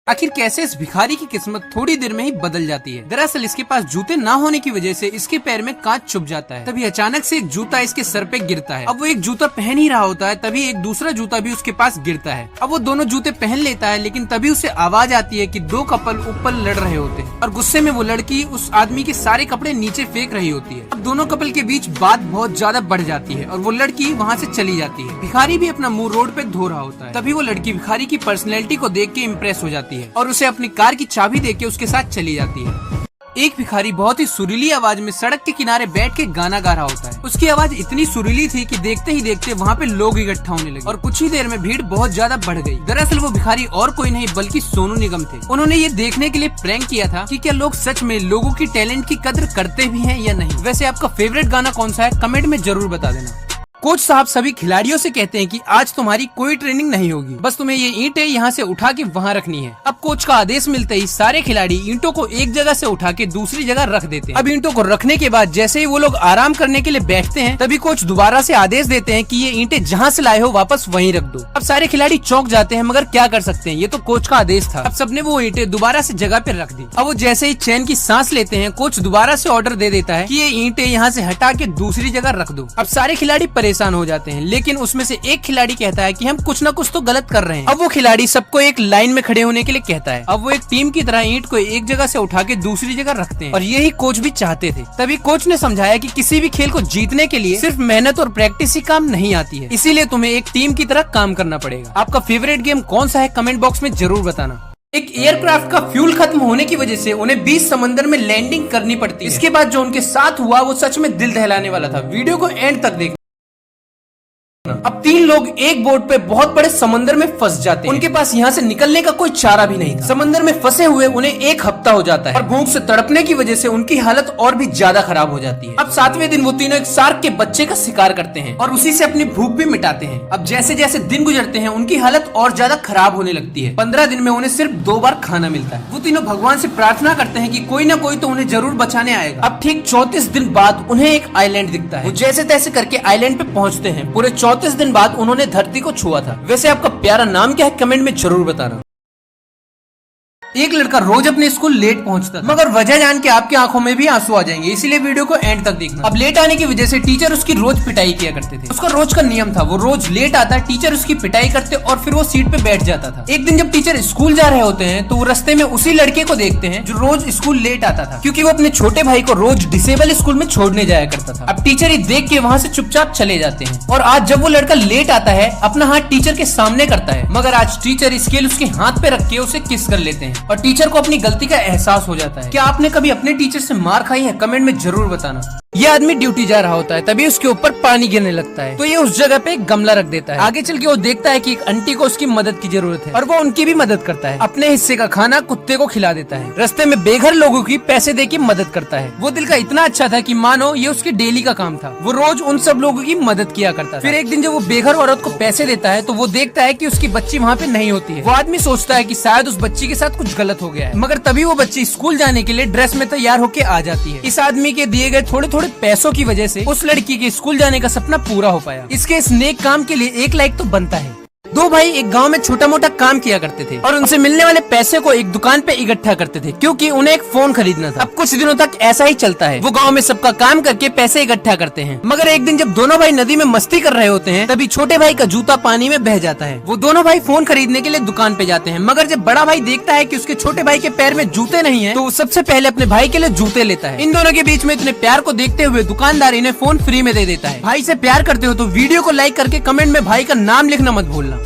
आखिर कैसे इस भिखारी की किस्मत थोड़ी देर में ही बदल जाती है। दरअसल इसके पास जूते ना होने की वजह से इसके पैर में कांच चुभ जाता है। तभी अचानक से एक जूता इसके सर पे गिरता है। अब वो एक जूता पहन ही रहा होता है, तभी एक दूसरा जूता भी उसके पास गिरता है। अब वो दोनों जूते पहन लेता है, लेकिन तभी उसे आवाज आती है कि दो कपल ऊपर लड़ रहे होते हैं और गुस्से में वो लड़की उस आदमी के सारे कपड़े नीचे फेंक रही होती है। अब दोनों कपल के बीच बात बहुत ज्यादा बढ़ जाती है और वो लड़की वहाँ से चली जाती है। भिखारी भी अपना मुंह रोड पे धो रहा होता है। तभी वो लड़की भिखारी की पर्सनैलिटी को देख के इम्प्रेस हो जाती है और उसे अपनी कार की चाबी देके उसके साथ चली जाती है। एक भिखारी बहुत ही सुरीली आवाज में सड़क के किनारे बैठ के गाना गा रहा होता है। उसकी आवाज इतनी सुरीली थी कि देखते ही देखते वहाँ पे लोग इकट्ठा होने लगे और कुछ ही देर में भीड़ बहुत ज्यादा बढ़ गई। दरअसल वो भिखारी और कोई नहीं बल्कि सोनू निगम थे। उन्होंने ये देखने के लिए प्रैंक किया था कि क्या लोग सच में लोगों की टैलेंट की कदर करते भी हैं या नहीं। वैसे आपका फेवरेट गाना कौन सा है, कमेंट में जरूर बता देना। कोच साहब सभी खिलाड़ियों से कहते हैं कि आज तुम्हारी कोई ट्रेनिंग नहीं होगी, बस तुम्हें ये ईंटें यहाँ से उठा के वहाँ रखनी है। अब कोच का आदेश मिलते ही सारे खिलाड़ी ईंटों को एक जगह से उठा के दूसरी जगह रख देते हैं। अब ईंटों को रखने के बाद जैसे ही वो लोग आराम करने के लिए बैठते हैं, तभी कोच दोबारा से आदेश देते हैं कि ये ईंटें जहाँ से लाए हो वापस वहीं रख दो। अब सारे खिलाड़ी चौंक जाते हैं, मगर क्या कर सकते हैं, ये तो कोच का आदेश था। अब सबने वो ईंटें दोबारा से जगह पे रख दी। अब वो जैसे ही चैन की सांस लेते हैं, कोच दोबारा से ऑर्डर दे देता है कि ये ईंटें यहाँ से हटा के दूसरी जगह रख दो। अब सारे खिलाड़ी परेशान हो जाते हैं, लेकिन उसमें से एक खिलाड़ी कहता है कि हम कुछ न कुछ तो गलत कर रहे हैं। अब वो खिलाड़ी सबको एक लाइन में खड़े होने के लिए कहता है। अब वो एक टीम की तरह ईंट को एक जगह से उठा के दूसरी जगह रखते हैं और यही कोच भी चाहते थे। तभी कोच ने समझाया कि किसी भी खेल को जीतने के लिए सिर्फ मेहनत और प्रैक्टिस ही काम नहीं आती है, इसीलिए तुम्हें एक टीम की तरह काम करना पड़ेगा। आपका फेवरेट गेम कौन सा है, कमेंट बॉक्स में जरूर बताना। एक एयरक्राफ्ट का फ्यूल खत्म होने की वजह से उन्हें 20 समंदर में लैंडिंग करनी पड़ती है। इसके बाद जो उनके साथ हुआ वो सच में दिल दहलाने वाला था। वीडियो को एंड तक देखना। अब 3 लोग एक बोट पे बहुत बड़े समंदर में फंस जाते हैं। उनके पास यहाँ से निकलने का कोई चारा भी नहीं था। समंदर में फंसे हुए उन्हें 1 हफ्ता हो जाता है और भूख से तड़पने की वजह से उनकी हालत और भी ज्यादा खराब हो जाती है। अब 7वें दिन वो तीनों एक शार्क के बच्चे का शिकार करते हैं और उसी से अपनी भूख भी मिटाते हैं। अब जैसे जैसे दिन गुजरते हैं उनकी हालत और ज्यादा खराब होने लगती है। 15 दिन में उन्हें सिर्फ 2 बार खाना मिलता है। वो तीनों भगवान से प्रार्थना करते हैं कि कोई ना कोई तो उन्हें जरूर बचाने आएगा। अब ठीक 34 दिन बाद उन्हें एक आइलैंड दिखता है। वो जैसे तैसे करके आइलैंड पे पहुँचते हैं। पूरे 34 दिन बाद उन्होंने धरती को छुआ था। वैसे आपका प्यारा नाम क्या है, कमेंट में जरूर बताना। एक लड़का रोज अपने स्कूल लेट पहुंचता था, मगर वजह जान के आपकी आंखों में भी आंसू आ जाएंगे, इसीलिए वीडियो को एंड तक देखना। अब लेट आने की वजह से टीचर उसकी रोज पिटाई किया करते थे। उसका रोज का नियम था, वो रोज लेट आता, टीचर उसकी पिटाई करते और फिर वो सीट पे बैठ जाता था। एक दिन जब टीचर स्कूल जा रहे होते हैं तो वो रास्ते में उसी लड़के को देखते हैं जो रोज स्कूल लेट आता था, क्योंकि वो अपने छोटे भाई को रोज डिसेबल स्कूल में छोड़ने जाया करता था। अब टीचर ही देख के वहाँ से चुपचाप चले जाते हैं और आज जब वो लड़का लेट आता है अपना हाथ टीचर के सामने करता है, मगर आज टीचर स्केल उसके हाथ पे रख के उसे किस कर लेते हैं और टीचर को अपनी गलती का एहसास हो जाता है। क्या आपने कभी अपने टीचर से मार खाई है, कमेंट में जरूर बताना। ये आदमी ड्यूटी जा रहा होता है, तभी उसके ऊपर पानी गिरने लगता है, तो ये उस जगह पे एक गमला रख देता है। आगे चल के वो देखता है कि एक आंटी को उसकी मदद की जरूरत है और वो उनकी भी मदद करता है। अपने हिस्से का खाना कुत्ते को खिला देता है। रास्ते में बेघर लोगों की पैसे दे के मदद करता है। वो दिल का इतना अच्छा था कि मानो ये उसके डेली का काम था। वो रोज उन सब लोगों की मदद किया करता था। फिर एक दिन जब वो बेघर औरत को पैसे देता है तो वो देखता है कि उसकी बच्ची वहाँ पे नहीं होती है। वो आदमी सोचता है कि शायद उस बच्ची के साथ कुछ गलत हो गया है, मगर तभी वो बच्ची स्कूल जाने के लिए ड्रेस में तैयार होके आ जाती है। इस आदमी के दिए गए थोड़े थोड़े पैसों की वजह से उस लड़की के स्कूल जाने का सपना पूरा हो पाया। इसके इस नेक काम के लिए 1 लाइक तो बनता है। 2 भाई एक गांव में छोटा मोटा काम किया करते थे और उनसे मिलने वाले पैसे को एक दुकान पे इकट्ठा करते थे, क्योंकि उन्हें एक फोन खरीदना था। अब कुछ दिनों तक ऐसा ही चलता है। वो गांव में सबका काम करके पैसे इकट्ठा करते हैं, मगर एक दिन जब दोनों भाई नदी में मस्ती कर रहे होते हैं तभी छोटे भाई का जूता पानी में बह जाता है। वो दोनों भाई फोन खरीदने के लिए दुकान पे जाते हैं, मगर जब बड़ा भाई देखता है कि उसके छोटे भाई के पैर में जूते नहीं है तो वो सबसे पहले अपने भाई के लिए जूते लेता है। इन दोनों के बीच में इतने प्यार को देखते हुए दुकानदार इन्हें फोन फ्री में दे देता है। भाई से प्यार करते हो तो वीडियो को लाइक करके कमेंट में भाई का नाम लिखना मत भूलना।